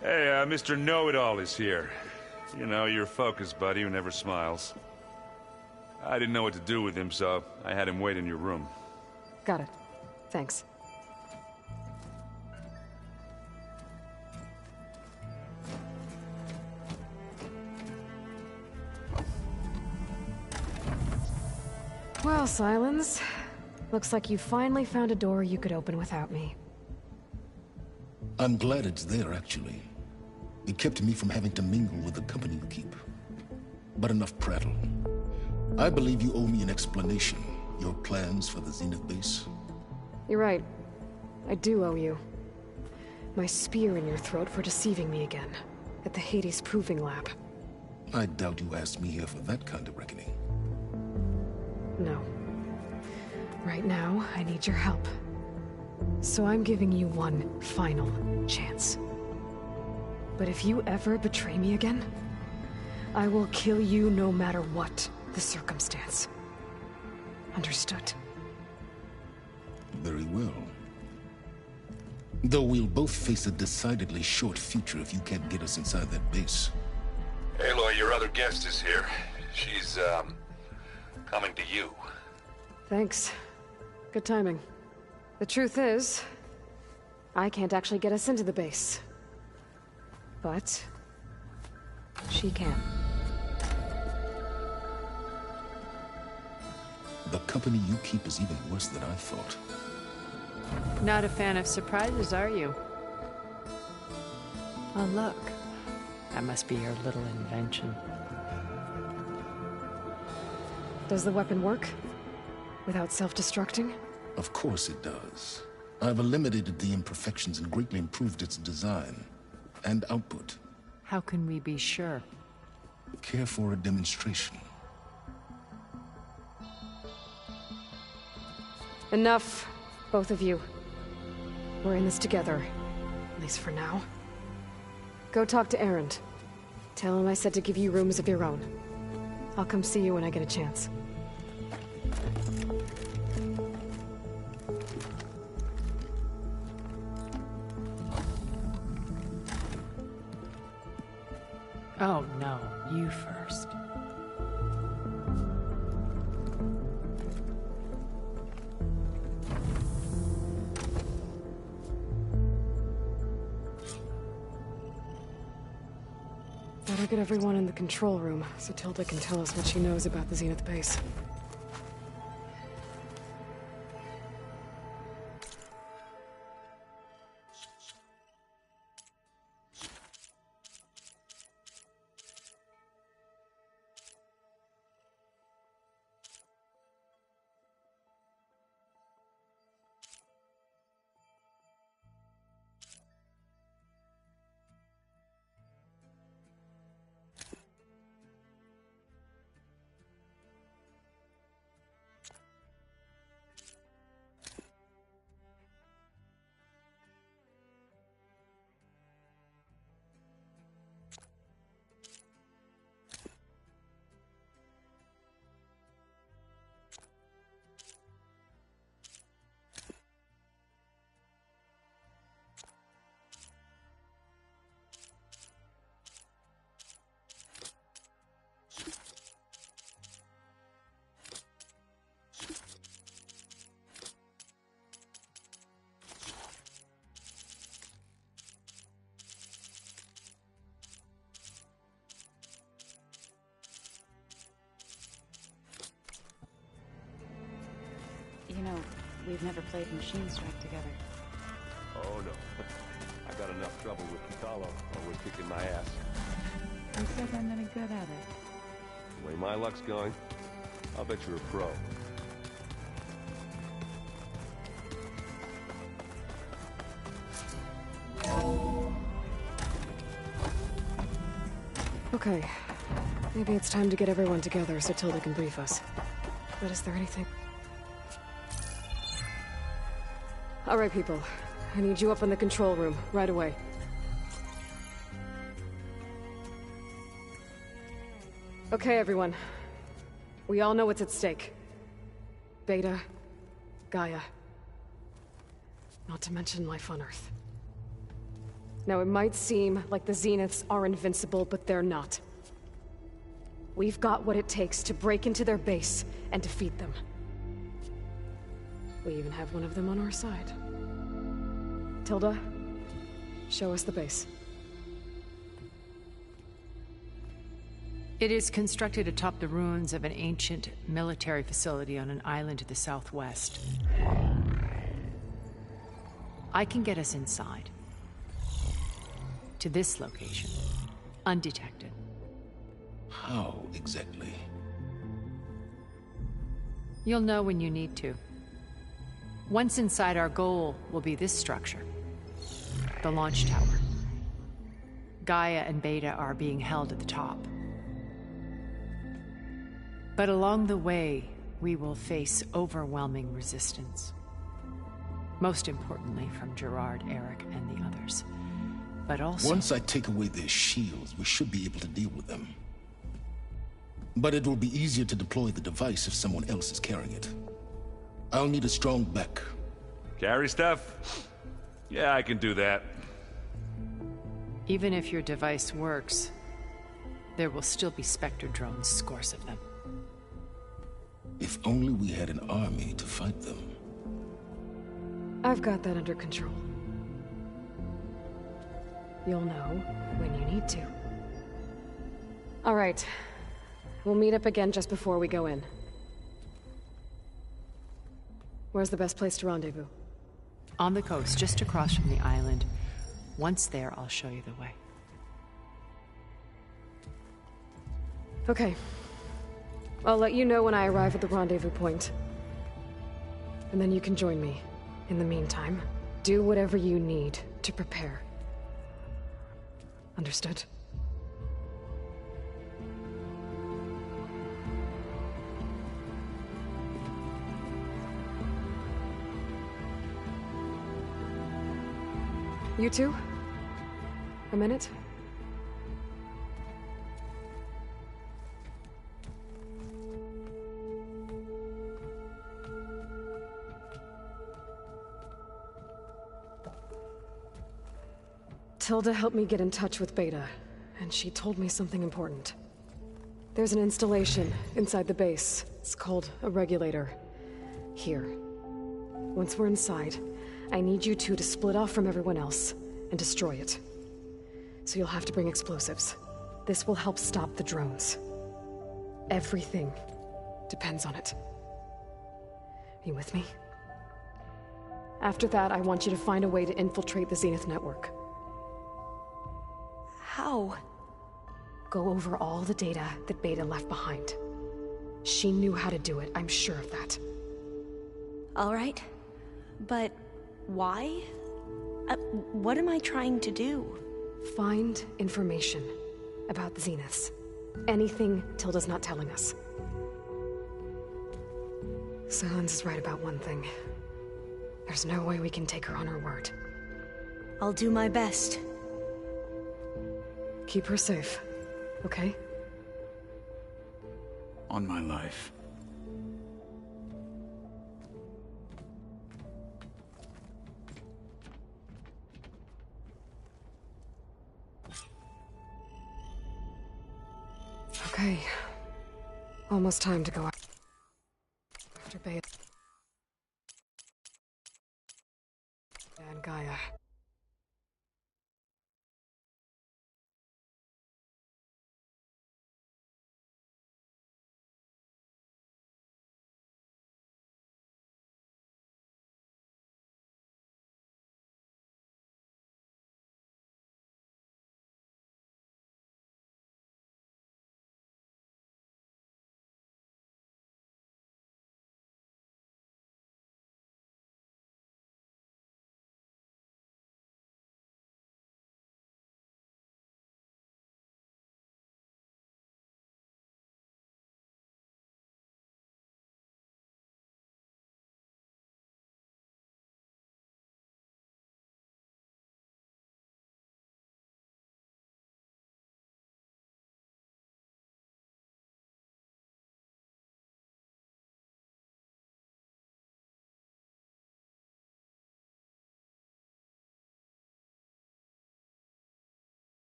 Hey, Mr. Know-It-All is here. You know, your focus buddy who never smiles. I didn't know what to do with him, so I had him wait in your room. Got it. Thanks. Well, Silence. Looks like you finally found a door you could open without me. I'm glad it's there, actually. It kept me from having to mingle with the company you keep. But enough prattle. I believe you owe me an explanation. Your plans for the Zenith base? You're right. I do owe you. My spear in your throat for deceiving me again. At the Hades Proving Lab. I doubt you asked me here for that kind of reckoning. No. Right now, I need your help. So I'm giving you one final chance. But if you ever betray me again, I will kill you no matter what the circumstance. Understood? Very well. Though we'll both face a decidedly short future if you can't get us inside that base. Aloy, your other guest is here. She's, coming to you. Thanks. Good timing. The truth is, I can't actually get us into the base. But she can. The company you keep is even worse than I thought. Not a fan of surprises, are you? Oh, look. That must be your little invention. Does the weapon work? Without self-destructing? Of course it does. I've eliminated the imperfections and greatly improved its design and output. How can we be sure? Care for a demonstration? Enough, both of you. We're in this together, at least for now. Go talk to Erend. Tell him I said to give you rooms of your own. I'll come see you when I get a chance. Oh, no. You first. Better get everyone in the control room, so Tilda can tell us what she knows about the Zenith base. You know, we've never played Machine Strike together. Oh no. I got enough trouble with Kitalo always kicking my ass. Who said I'm any good at it? The way my luck's going, I'll bet you're a pro. Okay. Maybe it's time to get everyone together so Tilda can brief us. But is there anything... All right, people. I need you up in the control room, right away. Okay, everyone. We all know what's at stake. Beta, Gaia. Not to mention life on Earth. Now, it might seem like the Zeniths are invincible, but they're not. We've got what it takes to break into their base and defeat them. We even have one of them on our side. Tilda, show us the base. It is constructed atop the ruins of an ancient military facility on an island to the southwest. I can get us inside. To this location. Undetected. How exactly? You'll know when you need to. Once inside, our goal will be this structure. The launch tower. Gaia and Beta are being held at the top. But along the way, we will face overwhelming resistance. Most importantly from Gerard, Eric, and the others. But also... Once I take away their shields, we should be able to deal with them. But it will be easier to deploy the device if someone else is carrying it. I'll need a strong back. Carry stuff? Yeah, I can do that. Even if your device works, there will still be Spectre drones, scores of them. If only we had an army to fight them. I've got that under control. You'll know when you need to. All right. We'll meet up again just before we go in. Where's the best place to rendezvous? On the coast, just across from the island. Once there, I'll show you the way. Okay. I'll let you know when I arrive at the rendezvous point. And then you can join me. In the meantime, do whatever you need to prepare. Understood? You two? A minute? Tilda helped me get in touch with Beta, and she told me something important. There's an installation inside the base. It's called a regulator. Here. Once we're inside, I need you two to split off from everyone else and destroy it. So you'll have to bring explosives. This will help stop the drones. Everything depends on it. Are you with me? After that, I want you to find a way to infiltrate the Zenith network. How? Go over all the data that Beta left behind. She knew how to do it, I'm sure of that. All right. But why? What am I trying to do? Find information about the Zeniths. Anything Tilda's not telling us. Silence is right about one thing. There's no way we can take her on her word. I'll do my best. Keep her safe, okay? On my life. Okay. Almost time to go after Beta and Gaia.